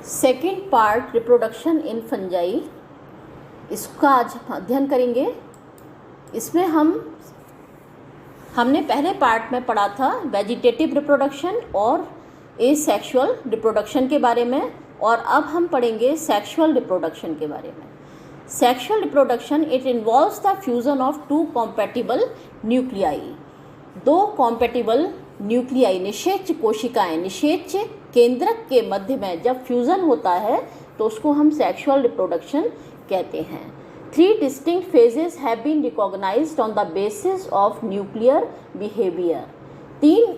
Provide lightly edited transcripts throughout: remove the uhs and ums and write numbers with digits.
Second part reproduction in fungi, इसका आज हम अध्ययन करेंगे। इसमें हमने पहले पार्ट में पढ़ा था वेजिटेटिव रिप्रोडक्शन और एसेक्सुअल रिप्रोडक्शन के बारे में, और अब हम पढ़ेंगे सेक्सुअल रिप्रोडक्शन के बारे में। Sexual reproduction it involves the fusion of two compatible nuclei. दो कॉम्पैटिबल न्यूक्लियाई निषेच कोशिकाएं, निषेच केंद्रक के मध्य में जब फ्यूज़न होता है तो उसको हम सेक्सुअल रिप्रोडक्शन कहते हैं। 3 distinct phases have been recognised on the basis of nuclear behaviour. 3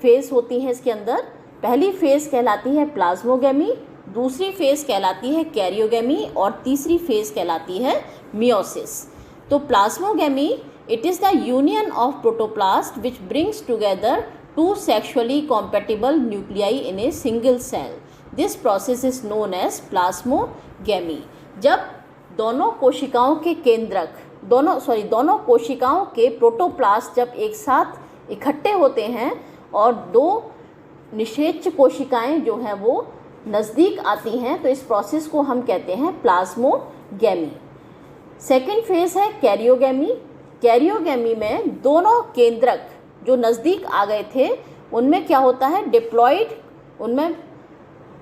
phase होती हैं इसके अंदर। पहली फेज कहलाती है प्लाज्मोगेमी, दूसरी फेज कहलाती है कैरियोगेमी और तीसरी फेज कहलाती है मियोसिस। तो plasmogamy it is the union of protoplast which brings together two sexually compatible nuclei in a single cell. This process is known as plasmogamy. जब दोनों कोशिकाओं के केंद्रक दोनों कोशिकाओं के प्रोटोप्लास्ट जब एक साथ इकट्ठे होते हैं और दो निषेच कोशिकाएं जो हैं वो नज़दीक आती हैं, तो इस प्रोसेस को हम कहते हैं प्लाज्मोगेमी। सेकेंड फेज है कैरियोगेमी। कैरियोगेमी में दोनों केंद्रक जो नज़दीक आ गए थे उनमें क्या होता है, डिप्लॉइड, उनमें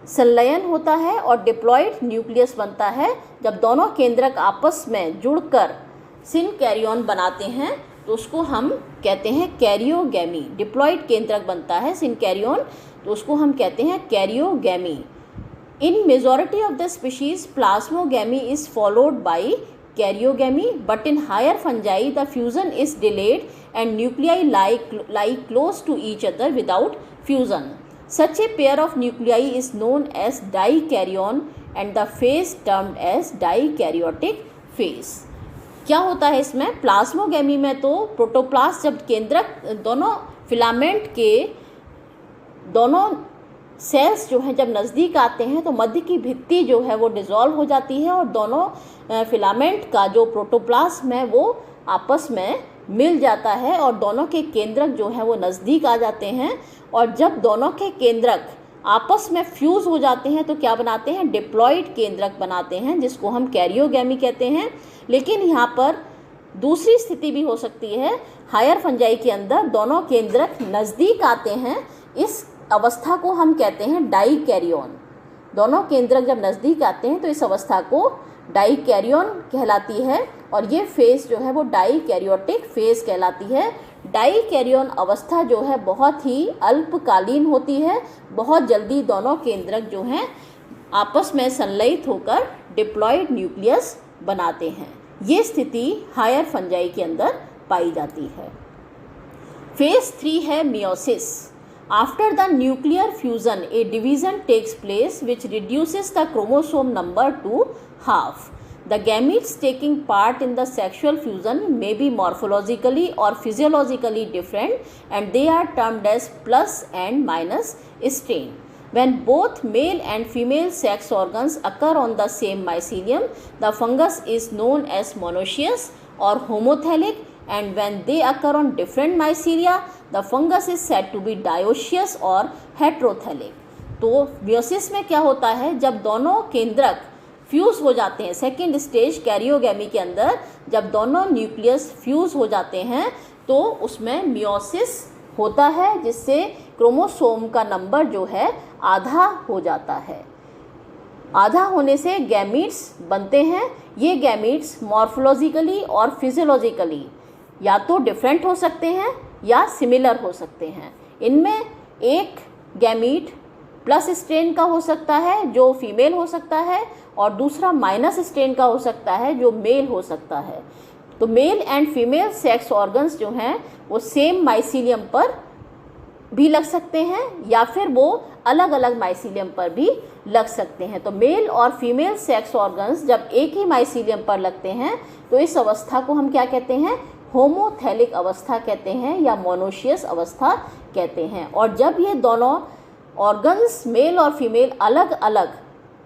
संलयन होता है और डिप्लॉइड न्यूक्लियस बनता है। जब दोनों केंद्रक आपस में जुड़कर सिनकैरियन बनाते हैं तो उसको हम कहते हैं कैरियोगेमी। डिप्लॉइड केंद्रक बनता है सिनकैरियन, तो उसको हम कहते हैं karyogamy. In majority of the species plasmogamy is followed by karyogamy, but in higher fungi the fusion is delayed and nuclei lie close to each other without fusion. Such a pair of nuclei is known as dikaryon and the phase termed as dikaryotic phase. क्या होता है इसमें, plasmogamy में तो protoplast जब केंद्रक दोनों filament के दोनों सेल्स जो हैं जब नज़दीक आते हैं तो मध्य की भित्ति जो है वो डिज़ोल्व हो जाती है और दोनों फिलामेंट का जो प्रोटोप्लाज्म है वो आपस में मिल जाता है और दोनों के केंद्रक जो हैं वो नज़दीक आ जाते हैं। और जब दोनों के केंद्रक आपस में फ्यूज़ हो जाते हैं तो क्या बनाते हैं, डिप्लॉइड केंद्रक बनाते हैं, जिसको हम कैरियोगेमी कहते हैं। लेकिन यहाँ पर दूसरी स्थिति भी हो सकती है, हायर फंजाई के अंदर दोनों केंद्रक नज़दीक आते हैं, इस अवस्था को हम कहते हैं डाइकैरियन। दोनों केंद्रक जब नज़दीक आते हैं तो इस अवस्था को डाइकैरियन कहलाती है और ये फेज़ जो है वो डाइकैरियोटिक फेज़ कहलाती है। डाइकैरियन अवस्था जो है बहुत ही अल्पकालीन होती है, बहुत जल्दी दोनों केंद्रक जो हैं आपस में संलयित होकर डिप्लॉइड न्यूक्लियस बनाते हैं। ये स्थिति हायर फंजाई के अंदर पाई जाती है। फेज़ 3 है meiosis. After the nuclear fusion, a division takes place which reduces the chromosome number to half. The gametes taking part in the sexual fusion may be morphologically or physiologically different and they are termed as plus and minus strain. When both male and female sex organs occur on the same mycelium, the fungus is known as monoecious or homothelic, and when they occur on different mycelia, the fungus is said to be dioecious or heterothelic. तो meiosis में क्या होता है, जब दोनों केंद्रक fuse हो जाते हैं, सेकेंड स्टेज कैरियोगेमी के अंदर जब दोनों न्यूक्लियस फ्यूज़ हो जाते हैं तो उसमें मियोसिस होता है, जिससे क्रोमोसोम का नंबर जो है आधा हो जाता है। आधा होने से गैमीट्स बनते हैं। ये गैमीट्स मॉर्फोलॉजिकली और फिजियोलॉजिकली या तो डिफरेंट हो सकते हैं या सिमिलर हो सकते हैं। इनमें एक गैमीट प्लस स्ट्रेन का हो सकता है जो फीमेल हो सकता है और दूसरा माइनस स्ट्रेन का हो सकता है जो मेल हो सकता है। तो male and female sex organs जो हैं वो सेम माइसीलियम पर भी लग सकते हैं या फिर वो अलग अलग माइसीलियम पर भी लग सकते हैं। तो मेल और फीमेल सेक्स ऑर्गन्स जब एक ही माइसीलियम पर लगते हैं तो इस अवस्था को हम क्या कहते हैं, होमोथैलिक अवस्था कहते हैं या मोनोशियस अवस्था कहते हैं। और जब ये दोनों ऑर्गन्स मेल और फीमेल अलग अलग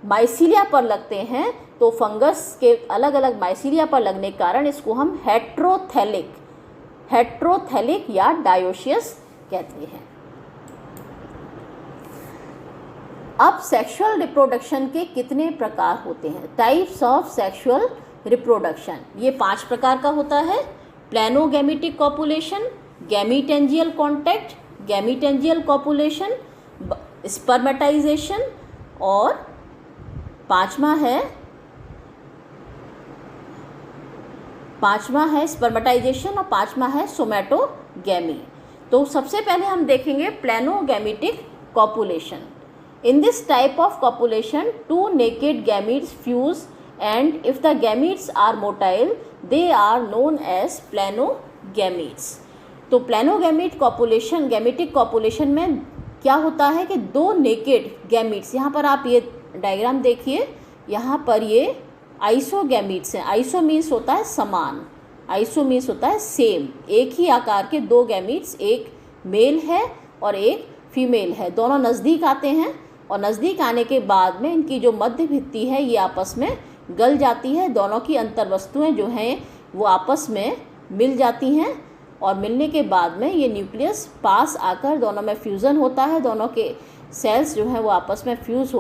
माइसीलिया पर लगते हैं तो फंगस के अलग अलग माइसीलिया पर लगने के कारण इसको हम हेट्रोथैलिक या डायोशियस कहते हैं। अब सेक्सुअल रिप्रोडक्शन के कितने प्रकार होते हैं? टाइप्स ऑफ सेक्सुअल रिप्रोडक्शन, ये 5 प्रकार का होता है। प्लेनोगैमेटिक कॉपुलेशन, गैमीटेंजियल कॉन्टैक्ट, गैमीटेंजियल कॉपुलेशन, स्पर्मेटाइजेशन, और पांचवा है स्पर्मेटाइजेशन, और पांचवा है सोमैटोगैमी। तो सबसे पहले हम देखेंगे प्लेनोगैमेटिक copulation. In this type of copulation, 2 naked gametes fuse, and if the gametes are motile, they are known as planogametes. तो प्लेनोगैमेट कॉपुलेशन, गैमेटिक कॉपुलेशन में क्या होता है कि 2 नेकेड गैमेट्स, यहाँ पर आप ये डायग्राम देखिए, यहाँ पर ये आइसोगैमेट्स हैं। आइसो मीन्स होता है समान, आइसो मीन्स होता है सेम, एक ही आकार के 2 गैमेट्स, एक मेल है और एक फीमेल है, दोनों नज़दीक आते हैं, और नज़दीक आने के बाद में इनकी जो मध्य भित्ति है ये आपस में गल जाती है, दोनों की अंतर्वस्तुएं जो हैं वो आपस में मिल जाती हैं, और मिलने के बाद में ये न्यूक्लियस पास आकर दोनों में फ्यूज़न होता है, दोनों के सेल्स जो हैं वो आपस में फ्यूज़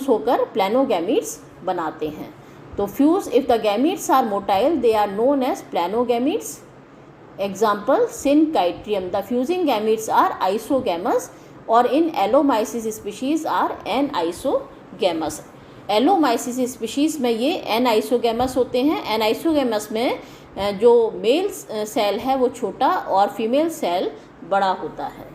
होकर प्लेनोगैमेट्स बनाते हैं। तो fuse, if the gametes are motile they are known as planogametes. Example, Syncytium, the fusing gametes are isogamous, or in Allomyces species are anisogamous. Allomyces species में ये anisogamous होते हैं। anisogamous में जो मेल सेल है वो छोटा और फीमेल सेल बड़ा होता है।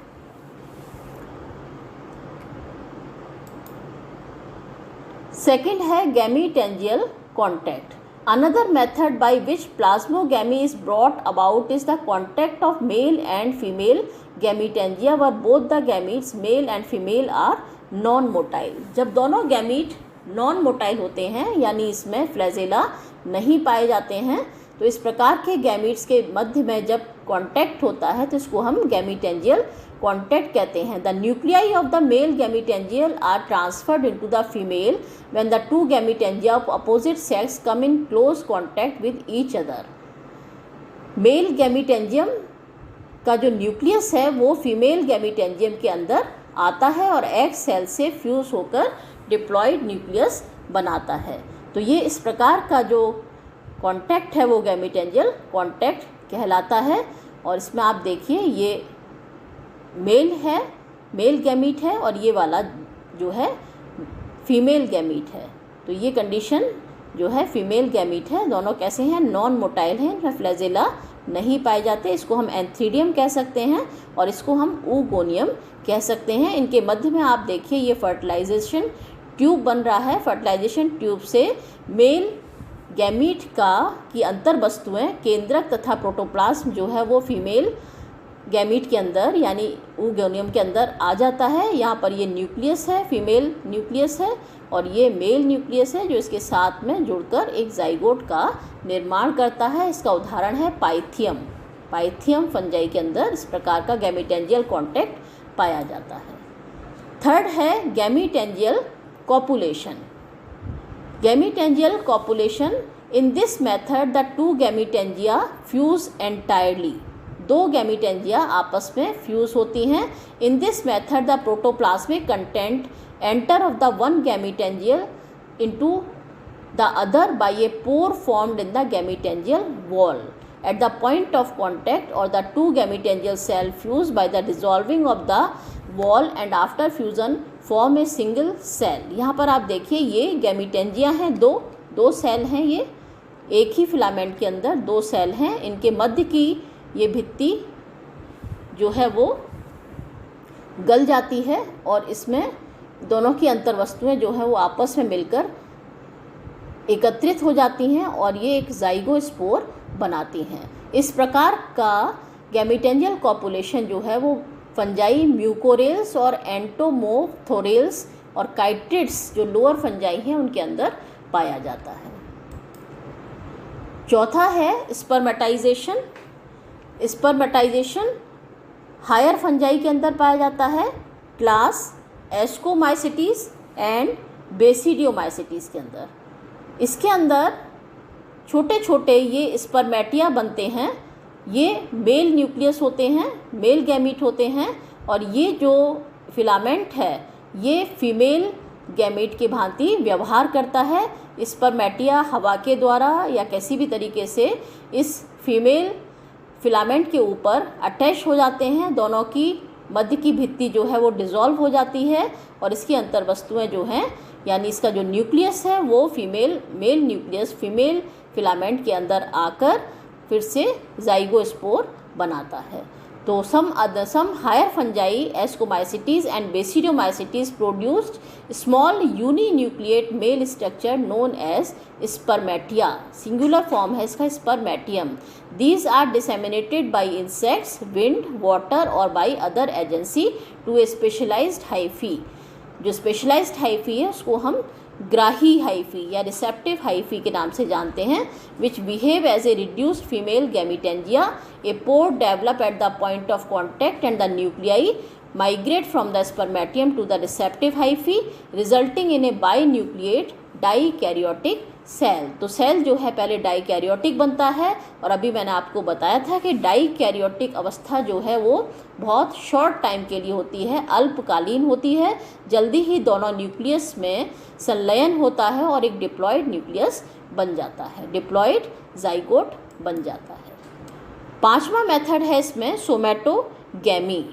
सेकंड है गैमीटेंजियल contact. Another method by which plasmogamy is brought about is the contact of male and female gametangia where both the gametes male and female are non-motile। जब दोनों गैमीट नॉन मोटाइल होते हैं यानी इसमें फ्लैजेला नहीं पाए जाते हैं, तो इस प्रकार के गैमीट्स के मध्य में जब कांटेक्ट होता है तो इसको हम गैमीटेंजियल कॉन्टैक्ट कहते हैं। The nuclei of the male gametangial are transferred into the female when the 2 gametangia of opposite sex come in close contact with each other. Male gametangium का जो न्यूक्लियस है वो फीमेल गैमीटेंजियम के अंदर आता है और एग सेल से फ्यूज होकर डिप्लॉयड न्यूक्लियस बनाता है। तो ये इस प्रकार का जो कॉन्टैक्ट है वो गैमीटेंजियल कॉन्टैक्ट कहलाता है। और इसमें आप देखिए ये मेल है, मेल गैमीट है, और ये वाला जो है फीमेल गैमीट है। तो ये कंडीशन जो है फीमेल गैमीट है। दोनों कैसे हैं? नॉन मोटाइल हैं, इनमें फ्लैजेला नहीं पाए जाते। इसको हम एंथीडियम कह सकते हैं और इसको हम ऊगोनियम कह सकते हैं। इनके मध्य में आप देखिए ये फर्टिलाइजेशन ट्यूब बन रहा है। फर्टिलाइजेशन ट्यूब से मेल गैमीट की अंतर वस्तुएँ केंद्रक तथा प्रोटोप्लाज्म जो है वो फीमेल गैमीट के अंदर यानी ऊगोनियम के अंदर आ जाता है। यहाँ पर ये न्यूक्लियस है, फीमेल न्यूक्लियस है, और ये मेल न्यूक्लियस है जो इसके साथ में जुड़कर एक जाइगोट का निर्माण करता है। इसका उदाहरण है पाइथियम। पाइथियम फंजाई के अंदर इस प्रकार का गैमीटेंजियल कॉन्टैक्ट पाया जाता है। थर्ड है gametangial copulation. Gametangial copulation, in this method the 2 gametangia fuse entirely. 2 gametangia आपस में फ्यूज होती हैं। In this method the protoplasmic content enter of the 1 gametangial into the other by a pore formed in the gametangial wall at the point of contact, और the 2 gametangial cell fuse by the dissolving of the wall and after fusion form a single cell. यहाँ पर आप देखिए ये गैमीटेंजिया हैं, दो cell हैं, ये एक ही फिलामेंट के अंदर 2 सेल हैं। इनके मध्य की ये भित्ति जो है वो गल जाती है और इसमें दोनों की अंतर्वस्तुएं जो है वो आपस में मिलकर एकत्रित हो जाती हैं और ये एक जाइगोस्पोर बनाती हैं। इस प्रकार का गैमीटेंजियल कॉपुलेशन जो है वो फंजाई म्यूकोरेल्स और एंटोमोथोरेल्स और काइट्रिड्स जो लोअर फंजाई हैं उनके अंदर पाया जाता है। चौथा है स्पर्मेटाइजेशन। स्पर्मेटाइजेशन हायर फंजाई के अंदर पाया जाता है, क्लास एस्कोमाइसिटीज एंड बेसिडियोमाइसिटीज के अंदर। इसके अंदर छोटे छोटे ये स्पर्मेटिया बनते हैं। ये मेल न्यूक्लियस होते हैं, मेल गैमीट होते हैं, और ये जो फिलामेंट है ये फीमेल गैमेट की भांति व्यवहार करता है। स्पर्मेटिया हवा के द्वारा या किसी भी तरीके से इस फीमेल फिलामेंट के ऊपर अटैच हो जाते हैं। दोनों की मध्य की भित्ति जो है वो डिज़ोल्व हो जाती है और इसकी अंतर वस्तुएं जो हैं यानी इसका जो न्यूक्लियस है वो मेल न्यूक्लियस फीमेल फिलामेंट के अंदर आकर फिर से ज़ाइगोस्पोर बनाता है। तो some higher fungi, Ascomycetes and Basidiomycetes produced small uninucleate male structure known as spermatia. Singular form है इसका spermatium. These are disseminated by insects, wind, water or by other agency to a specialized hyphae. जो specialised hyphae है उसको हम ग्राही hyphae या receptive hyphae के नाम से जानते हैं, which behave as a reduced female gametangia. A pore develop at the point of contact and the nuclei migrate from the spermatium to the receptive hyphae resulting in a binucleate dikaryotic cell. तो cell जो है पहले डाईकैरियोटिक बनता है और अभी मैंने आपको बताया था कि डाईकैरियोटिक अवस्था जो है वो बहुत शॉर्ट टाइम के लिए होती है, अल्पकालीन होती है. जल्दी ही दोनों न्यूक्लियस में संलयन होता है और एक डिप्लॉयड न्यूक्लियस बन जाता है, डिप्लॉयड जाइगोट बन जाता है. पांचवा मेथड है इसमें सोमैटोगैमी.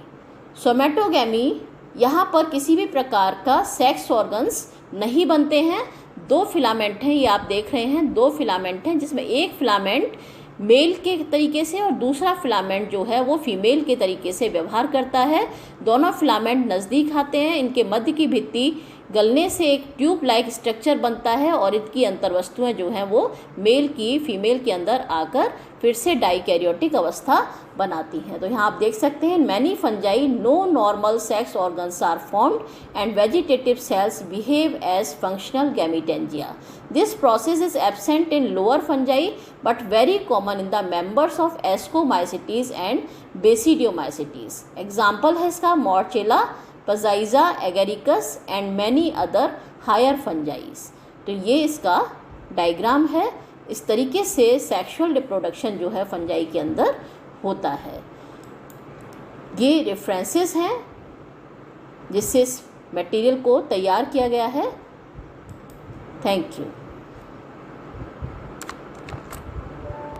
सोमैटोगैमी यहाँ पर किसी भी प्रकार का सेक्स ऑर्गन्स नहीं बनते हैं. दो फिलामेंट हैं, ये आप देख रहे हैं, दो फिलामेंट हैं जिसमें एक फिलामेंट मेल के तरीके से और दूसरा फिलामेंट जो है वो फीमेल के तरीके से व्यवहार करता है. दोनों फिलामेंट नज़दीक आते हैं, इनके मध्य की भित्ति गलने से एक ट्यूब लाइक स्ट्रक्चर बनता है और इनकी अंतर्वस्तुएं जो हैं वो मेल की फीमेल के अंदर आकर फिर से डाईकैरियोटिक अवस्था बनाती हैं. तो यहाँ आप देख सकते हैं many fungi no normal sex organs are formed and vegetative cells behave as functional gametangia. This process is absent in lower fungi but very common in the members of ascomycetes and basidiomycetes. Example है इसका Morchella, Peziza, Agaricus and many other higher fungi. तो ये इसका diagram है. इस तरीके से sexual reproduction जो है फंजाई के अंदर होता है. ये रेफरेंसेस हैं जिससे इस मटेरियल को तैयार किया गया है. Thank you.